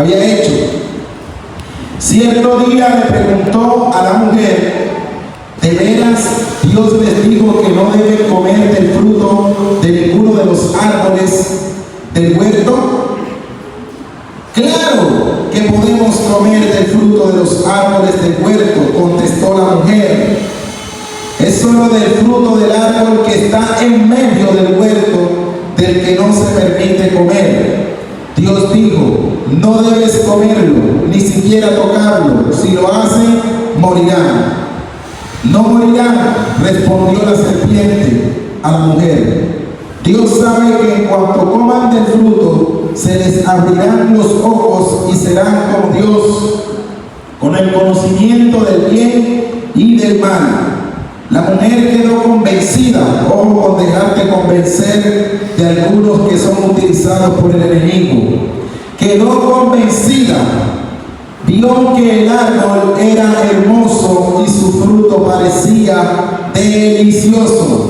había hecho. Cierto día le preguntó a la mujer: ¿de veras Dios les dijo que no deben comer del fruto de ninguno de los árboles del huerto? Claro que podemos comer del fruto de los árboles del huerto, contestó la mujer. Es solo del fruto del árbol que está en medio del huerto del que no se permite comer. Dios dijo: no debes comerlo, ni siquiera tocarlo. Si lo hacen, morirán. No morirán, respondió la serpiente a la mujer. Dios sabe que en cuanto coman del fruto, se les abrirán los ojos y serán como Dios, con el conocimiento del bien y del mal. La mujer quedó convencida, ojo con dejarte convencer de algunos que son utilizados por el enemigo. Quedó convencida, vio que el árbol era hermoso y su fruto parecía delicioso,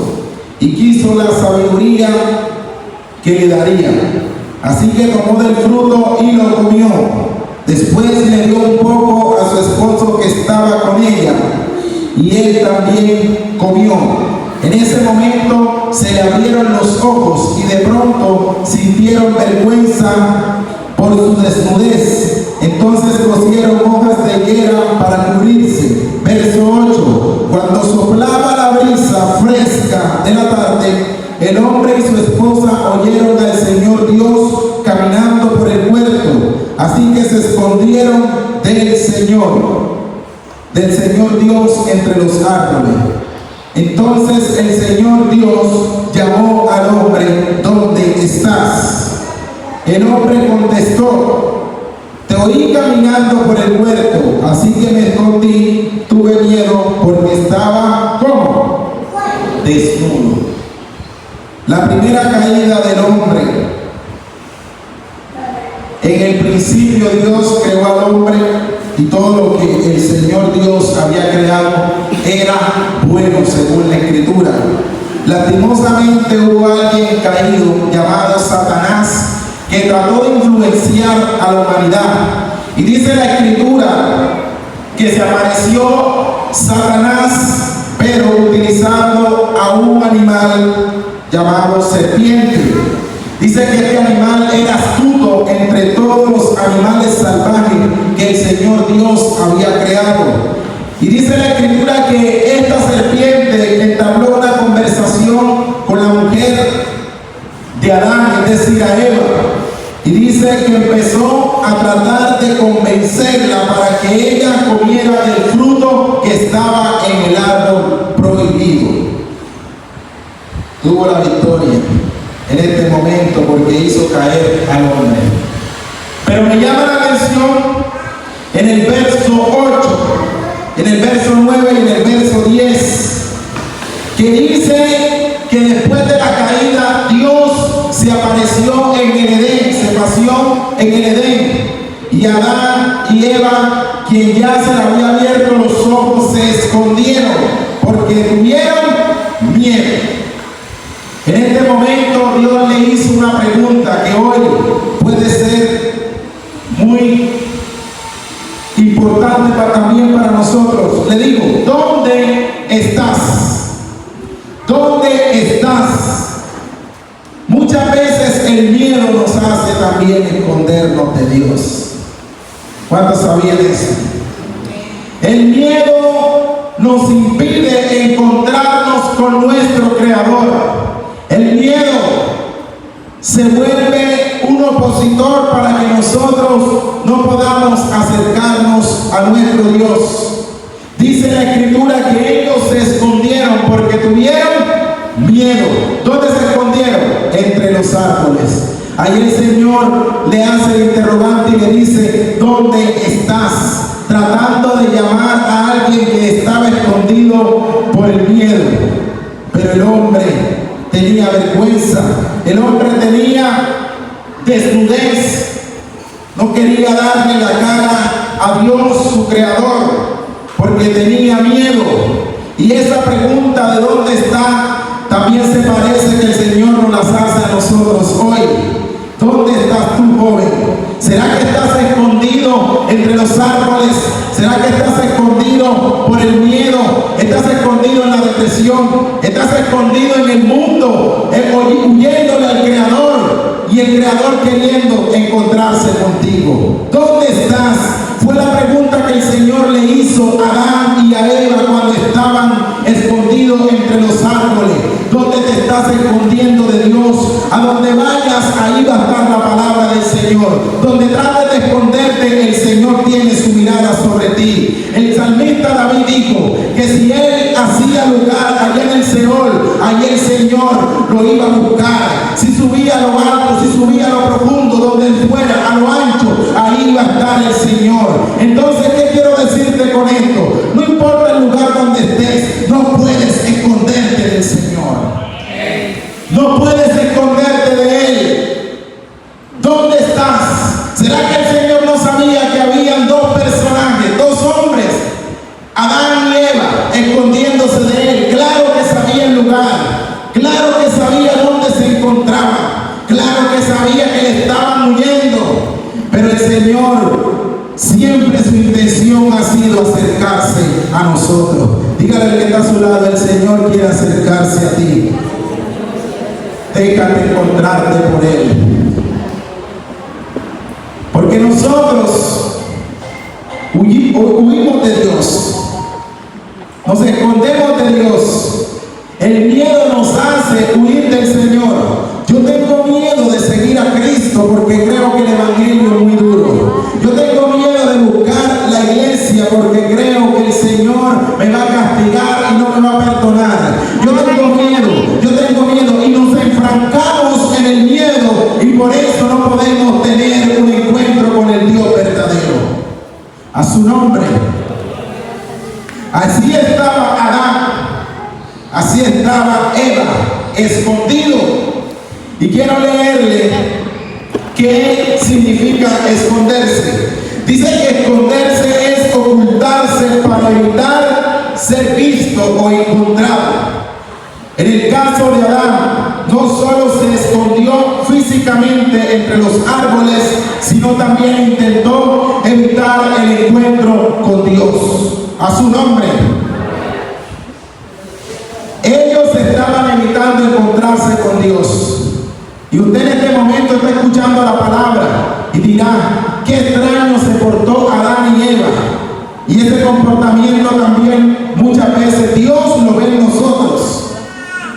y quiso la sabiduría que le daría. Así que tomó del fruto y lo comió. Después le dio un poco a su esposo que estaba con ella, y él también comió. En ese momento se le abrieron los ojos y de pronto sintieron vergüenza por su desnudez. Entonces cosieron hojas de higuera para cubrirse. Verso 8. Cuando soplaba la brisa fresca de la tarde, el hombre y su esposa oyeron al Señor Dios caminando por el huerto. Así que se escondieron del Señor Dios entre los árboles. Entonces el Señor Dios llamó al hombre: ¿dónde estás? El hombre contestó: te oí caminando por el huerto, así que me escondí. Tuve miedo porque estaba ¿cómo? Desnudo. La primera caída del hombre. En el principio Dios creó al hombre, y todo lo que el Señor Dios había creado era bueno según la Escritura. Lastimosamente hubo alguien caído llamado Satanás, que trató de influenciar a la humanidad. Y dice la Escritura que se apareció Satanás, pero utilizando a un animal llamado serpiente. Dice que este animal era astuto entre todos los animales salvajes que el Señor Dios había creado. Y dice la Escritura que esta serpiente entabló una conversación con la mujer de Adán, es decir, a Eva. Y dice que empezó a tratar de convencerla para que ella comiera del fruto que estaba en el árbol prohibido. Tuvo la victoria en este momento porque hizo caer al hombre. Pero me llama la atención en el verso 8, en el verso 9 y en el verso 10, que dice que después de la caída Dios se apareció en el Edén, se paseó en el Edén, y Adán y Eva, quien ya se le había abierto los ojos, se escondieron porque tuvieron miedo. En este momento Dios le hizo una pregunta que hoy puede ser muy importante también para nosotros. Le digo: ¿dónde estás? ¿Dónde estás? Muchas veces el miedo nos hace también escondernos de Dios. ¿Cuántos sabían eso? El miedo nos impide encontrarnos con nuestro Creador. El miedo se vuelve un opositor para que nosotros no podamos acercarnos a nuestro Dios. Dice la Escritura que ellos se escondieron porque tuvieron miedo. ¿Dónde se escondieron? Entre los árboles. Ahí el Señor le hace el interrogante y le dice: ¿dónde estás? Tratando de llamar a alguien que estaba escondido por el miedo. Pero el hombre tenía vergüenza, el hombre tenía desnudez, no quería darle la cara a Dios, su Creador, porque tenía miedo. Y esa pregunta de dónde está también se parece que el Señor nos las hace a nosotros hoy. ¿Dónde estás tú, joven? ¿Será que estás escondido escondido entre los árboles? ¿Será que estás escondido por el miedo? ¿Estás escondido en la depresión? ¿Estás escondido en el mundo, huyéndole al Creador y el Creador queriendo encontrarse contigo? ¿Dónde estás? Fue la pregunta que el Señor le hizo a Adán y a Eva cuando estaban escondidos entre los árboles. ¿Dónde te estás escondiendo de Dios? A donde vayas, ahí va a estar la palabra del Señor. Donde trates de esconderte, el Señor tiene su mirada sobre ti. El salmista David dijo que si él hacía lugar allá en el Seol, allí el Señor lo iba a buscar. Si subía a lo alto, si subía a lo profundo, donde él fuera, a lo ancho, ahí iba a estar el Señor. Entonces, ¿qué quiero decirte con esto? No importa el lugar donde estés, no puedes esconderte del Señor. No puedes esconderte de Él. ¿Dónde estás? ¿Será que el Señor no sabía que habían dos personajes, dos hombres, Adán y Eva, escondiéndose de Él? Claro que sabía el lugar, claro que sabía dónde se encontraban, claro que sabía que le estaban huyendo, pero el Señor siempre su intención ha sido acercarse a nosotros. Dígale al que está a su lado, el Señor quiere acercarse a ti. Déjate encontrarte por Él. Porque nosotros huimos de Dios. Nos escondemos de Dios. El miedo nos hace huir del Señor. Yo tengo miedo de seguir a Cristo porque creo que el Evangelio es muy duro. Yo tengo miedo de buscar la iglesia porque creo que el Señor me va a castigar y no me va a perdonar. Yo tengo miedo y nos enfrancamos en el miedo y por eso no podemos tener un encuentro con el Dios verdadero. A su nombre. Así estaba Adán, así estaba Eva, escondido. Y quiero leerle qué significa esconderse. Dice que esconderse es ocultarse para evitar ser visto o encontrado. En el caso de Adán, no solo se escondió físicamente entre los árboles, sino también intentó evitar el encuentro con Dios. A su nombre. Ellos estaban evitando encontrarse con Dios. Y usted en este momento está escuchando la palabra y dirá, qué extraño se portó Adán y Eva. Y ese comportamiento también muchas veces Dios lo ve en nosotros.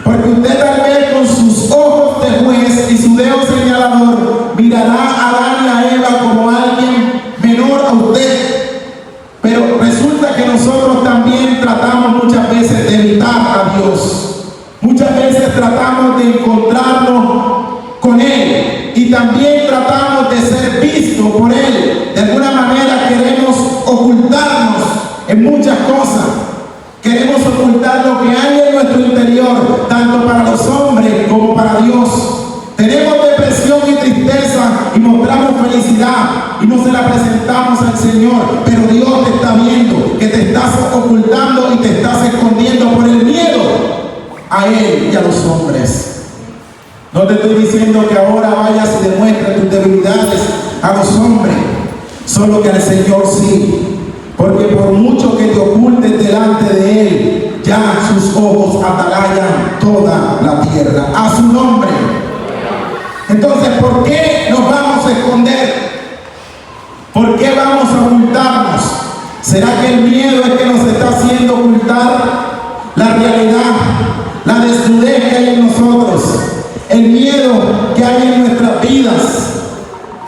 Porque usted tal vez con sus ojos de juez y su dedo señalador mirará a Adán y a Eva como alguien menor a usted. Pero resulta que nosotros también tratamos muchas veces de evitar a Dios. Muchas veces tratamos de encontrarnos con Él y también tratamos de ser vistos por Él. De alguna manera queremos ocultarnos en muchas cosas. Queremos ocultar lo que hay en nuestro interior, tanto para los hombres como para Dios. Tenemos depresión y tristeza y mostramos felicidad y no se la presentamos al Señor, pero Dios te está viendo que te estás ocultando y te estás escondiendo por el miedo a Él y a los hombres. No te estoy diciendo que ahora vayas y demuestres tus debilidades a los hombres, solo que al Señor sí. Porque por mucho que te ocultes delante de Él, ya sus ojos atalayan toda la tierra. A su nombre. Entonces, ¿por qué nos vamos a esconder? ¿Por qué vamos a ocultarnos? ¿Será que el miedo es que nos está haciendo ocultar la realidad, la desnudez que hay en nosotros? El miedo que hay en nuestras vidas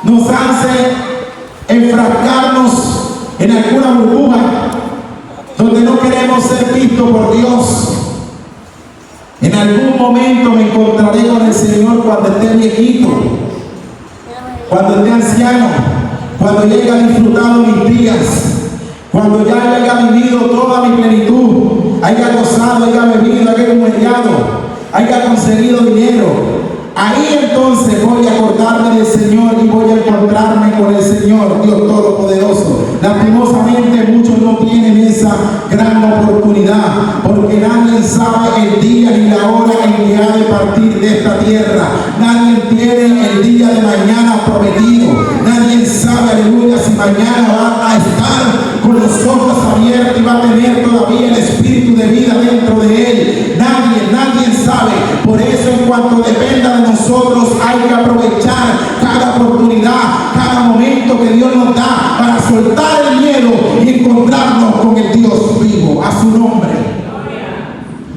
nos hace enfrascarnos en alguna burbuja donde no queremos ser vistos por Dios. En algún momento me encontraré con el Señor cuando esté viejito, cuando esté anciano, cuando llegue a disfrutar mis días, cuando ya haya vivido toda mi plenitud, haya gozado, haya bebido, haya humillado, haya conseguido dinero. Ahí entonces voy a acordarme del Señor y voy a encontrarme con el Señor, Dios Todopoderoso. Lastimosamente muchos no tienen esa gran oportunidad, porque nadie sabe el día ni la hora en que ha de partir de esta tierra. Nadie tiene el día de mañana prometido. Nadie sabe, aleluya, si mañana va a estar con los ojos abiertos y va a tener todavía el espíritu de vida dentro de él. Nadie sabe. Por eso, en cuanto dependa de nosotros, hay que aprovechar cada oportunidad, cada momento que Dios nos da para soltar el miedo y encontrarnos con el Dios vivo. A su nombre.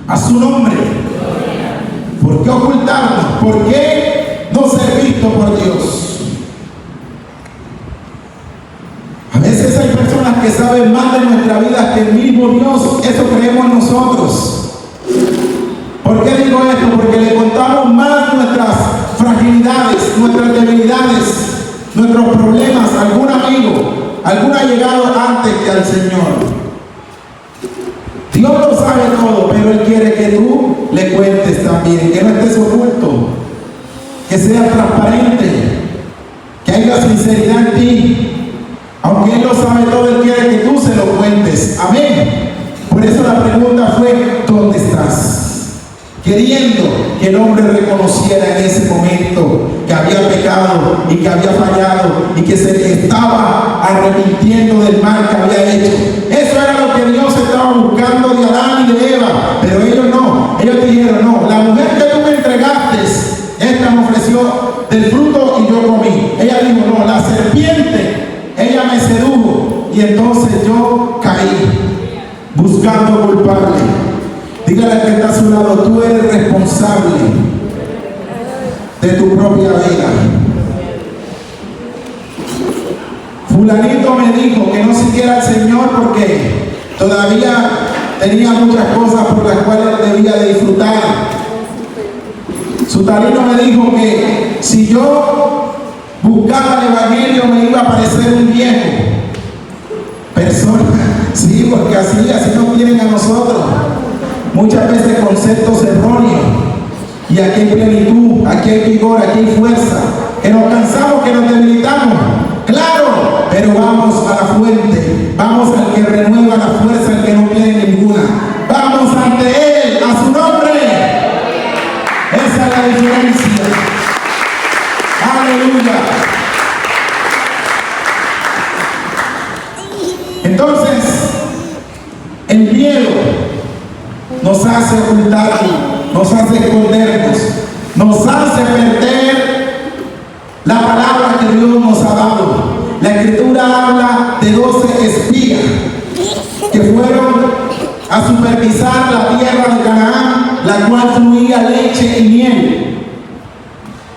A su nombre. ¿Por qué ocultarnos? ¿Por qué no ser visto por Dios? A veces hay personas que saben más de nuestra vida que el mismo Dios. Eso creemos nosotros. ¿Por qué digo esto? Porque le contamos más nuestras fragilidades, nuestras debilidades, nuestros problemas a algún amigo, algún allegado antes que al Señor. Dios lo sabe todo, pero Él quiere que tú le cuentes también, que no estés oculto, que seas transparente, que haya sinceridad en ti. Aunque Él lo sabe todo, Él quiere que tú se lo cuentes. Amén. Por eso la pregunta fue, ¿dónde estás? Queriendo que el hombre reconociera en ese momento que había pecado y que había fallado y que se estaba arrepintiendo del mal que había hecho. Eso era lo que Dios estaba buscando de Adán y de Eva, pero ellos no. Ellos dijeron, no, la mujer que tú me entregaste, esta me ofreció del fruto y yo comí. Ella dijo, no, la serpiente, ella me sedujo y entonces yo caí buscando culpable. Dígale al que está a su lado, tú eres responsable de tu propia vida. Fulanito me dijo que no siguiera al Señor porque todavía tenía muchas cosas por las cuales debía de disfrutar. Su talino me dijo que si yo buscaba el Evangelio me iba a parecer un viejo. Persona, sí, porque así nos tienen a nosotros. Muchas veces conceptos erróneos. Y aquí hay plenitud, aquí hay vigor, aquí hay fuerza. Que nos cansamos, que nos debilitamos. Claro, pero vamos a la fuente. Vamos al que renueva la fuerza, al que no tiene ninguna. Vamos ante Él, a su nombre. Esa es la diferencia. Aleluya. Entonces, el miedo nos hace ocultarnos, nos hace escondernos, nos hace perder la palabra que Dios nos ha dado. La Escritura habla de 12 espías que fueron a supervisar la tierra de Canaán, la cual fluía leche y miel.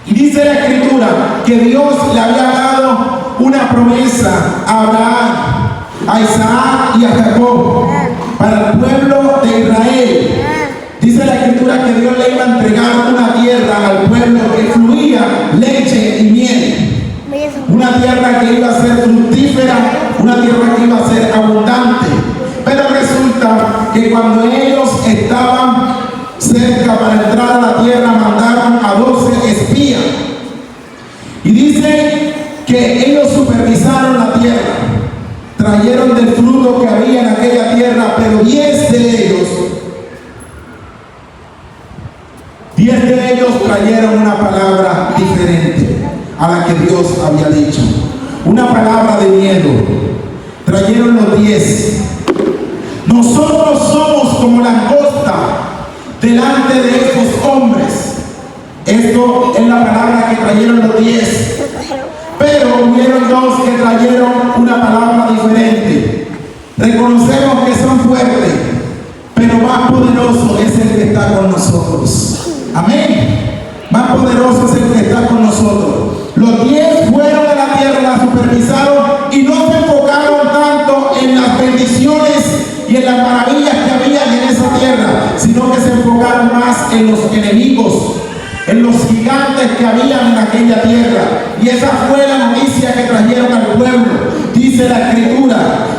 Y dice la Escritura que Dios le había dado una promesa a Abraham, a Isaac y a Jacob para el pueblo de Israel. Dice la Escritura que Dios le iba a entregar una tierra al pueblo que fluía leche y miel. Una tierra que iba a ser fructífera, una tierra que iba a ser abundante. Pero resulta que cuando ellos estaban cerca para entrar a la tierra, mandaron a 12 espías. Y dice que ellos supervisaron la tierra, trajeron del fruto que había en aquella tierra, pero 10 de ellos trajeron una palabra diferente a la que Dios había dicho. Una palabra de miedo. Trajeron los 10. Nosotros somos como langosta delante de estos hombres. Esto es la palabra que trajeron los 10. Pero hubieron 2 que trajeron una palabra diferente. Reconocemos que son fuertes, pero más poderoso es el que está con nosotros. Amén. Más poderoso es el que está con nosotros. Los 10 fueron de la tierra, la supervisaron y no se enfocaron tanto en las bendiciones y en las maravillas que había en esa tierra, sino que se enfocaron más en los enemigos, en los gigantes que habían en aquella tierra. Y esa fue la noticia que trajeron al pueblo. Dice la Escritura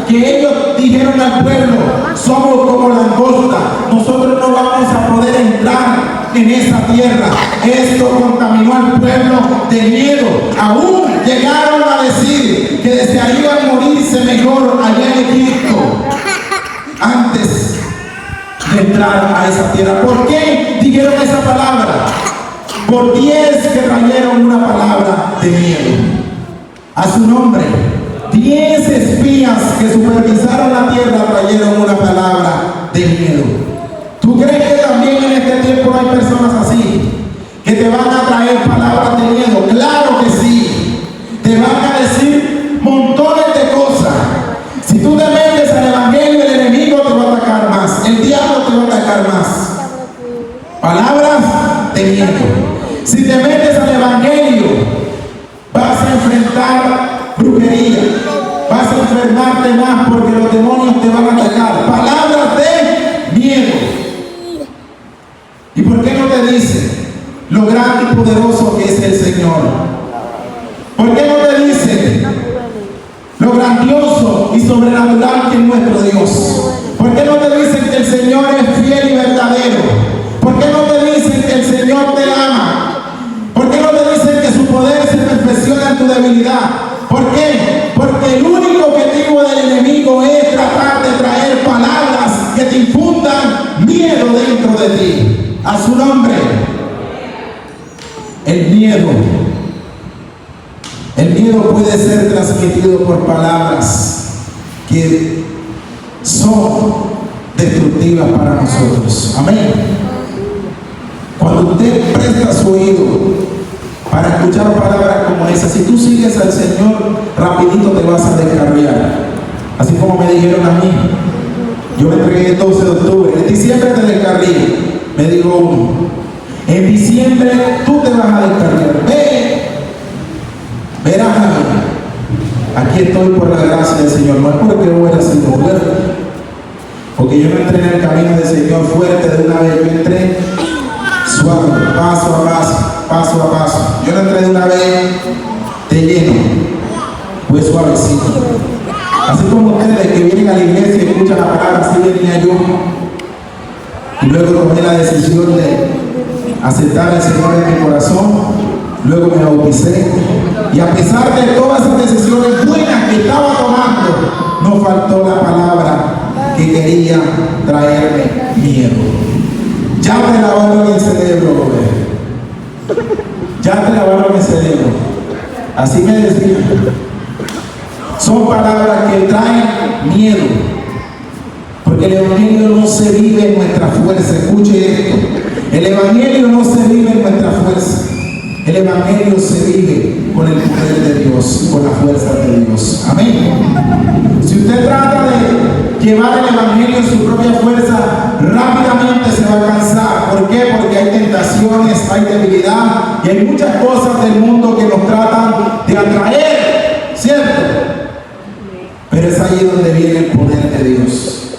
que ellos dijeron al pueblo: somos como langosta, nosotros no vamos a poder entrar en esa tierra. Esto contaminó al pueblo de miedo. Aún llegaron a decir que desearían morirse mejor allá en Egipto antes de entrar a esa tierra. ¿Por qué dijeron esa palabra? Por 10 que trajeron una palabra de miedo a su nombre. 10 espías que supervisaron la tierra trajeron una palabra de miedo. ¿Tú crees que también en este tiempo hay personas así que te van a traer palabras de miedo? Claro que sí. Te van a decir montones de cosas. Si tú te metes al evangelio, el enemigo te va a atacar más, el diablo te va a atacar más. Palabras de miedo. Si te metes al evangelio, vas a enfrentar brujería, vas a enfermarte más porque los demonios te van a atacar. Palabras de miedo. ¿Y por qué no te dice lo grande y poderoso que es el Señor? ¿Por qué no te dice lo grandioso y sobrenatural que es nuestro Dios? ¿Por qué no te dicen que el Señor es fiel y verdadero? ¿Por qué no te dicen que el Señor te ama? ¿Por qué no te dicen que su poder se perfecciona en tu debilidad? ¿Por qué? Porque el único objetivo del enemigo es tratar de traer palabras que te infundan miedo dentro de ti. A su nombre. El miedo puede ser transmitido por palabras que son destructivas para nosotros. Amén. Cuando usted presta su oído para escuchar palabras como esas, si tú sigues al Señor, rapidito te vas a descarriar. Así como me dijeron a mí. Yo me entregué el 12 de octubre. En diciembre te descarríe, me dijo uno. En diciembre tú te vas a descarriar. Verás a mí. Aquí estoy por la gracia del Señor. No es porque yo hubiera sido fuerte, porque yo no entré en el camino del Señor fuerte de una vez. Yo entré suave, paso a paso, paso a paso. Yo no entré de una vez de lleno, fue suavecito. Así como ustedes que vienen a la iglesia y escuchan la palabra, así venía yo. Y luego tomé la decisión de aceptar al Señor en mi corazón. Luego me bauticé. Y a pesar de todas esas decisiones buenas que estaba tomando, no faltó la palabra que quería traerme miedo. Ya te lavaron el cerebro, Robert. Ya te lavaron el cerebro. Así me decían. Son palabras que traen miedo. Porque el evangelio no se vive en nuestra fuerza. Escuche esto. El evangelio no se vive en nuestra fuerza. El evangelio se vive con el poder de Dios, con la fuerza de Dios. Amén. Si usted trata de llevar el evangelio en su propia fuerza, rápidamente se va a cansar. ¿Por qué? Porque hay tentaciones, hay debilidad y hay muchas cosas del mundo que nos tratan de atraer, ¿cierto? Pero es ahí donde viene el poder de Dios.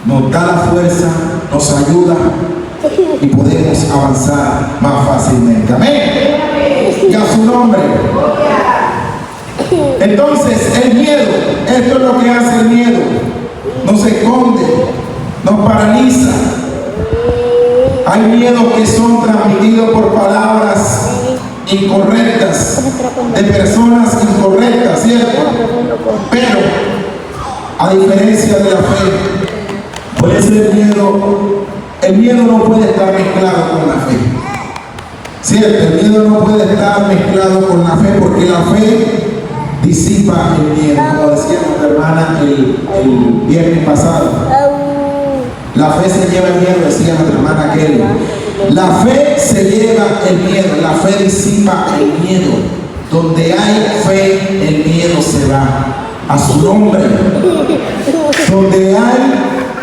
Nos da la fuerza, nos ayuda y podemos avanzar más fácilmente. Amén. Y a su nombre. Entonces, el miedo, esto es lo que hace el miedo. Nos esconde, nos paraliza. Hay miedos que son transmitidos por palabras incorrectas, de personas incorrectas, ¿cierto? Pero, a diferencia de la fe, por eso el miedo no puede estar mezclado con la fe. ¿Cierto? El miedo no puede estar mezclado con la fe, porque la fe disipa el miedo, como decía nuestra hermana el viernes pasado. La fe se lleva el miedo, decía nuestra hermana Kelly. La fe se lleva el miedo, la fe disipa el miedo. Donde hay fe, el miedo se va. A su nombre. Donde hay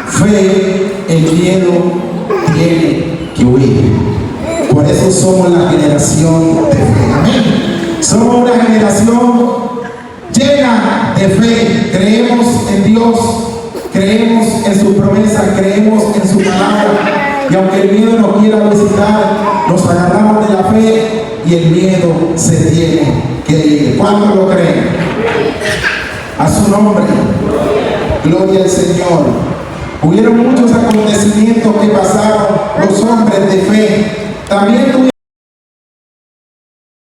fe, el miedo tiene que huir. Por eso somos la generación de fe. Amén. Somos una generación llena de fe. Creemos en Dios, creemos en sus promesas, creemos en su palabra. Y aunque el miedo nos quiera visitar, nos agarramos de la fe y el miedo se tiene que ir. ¿Cuántos lo creen? A su nombre. Gloria al Señor. Hubieron muchos acontecimientos que pasaron los hombres de fe. También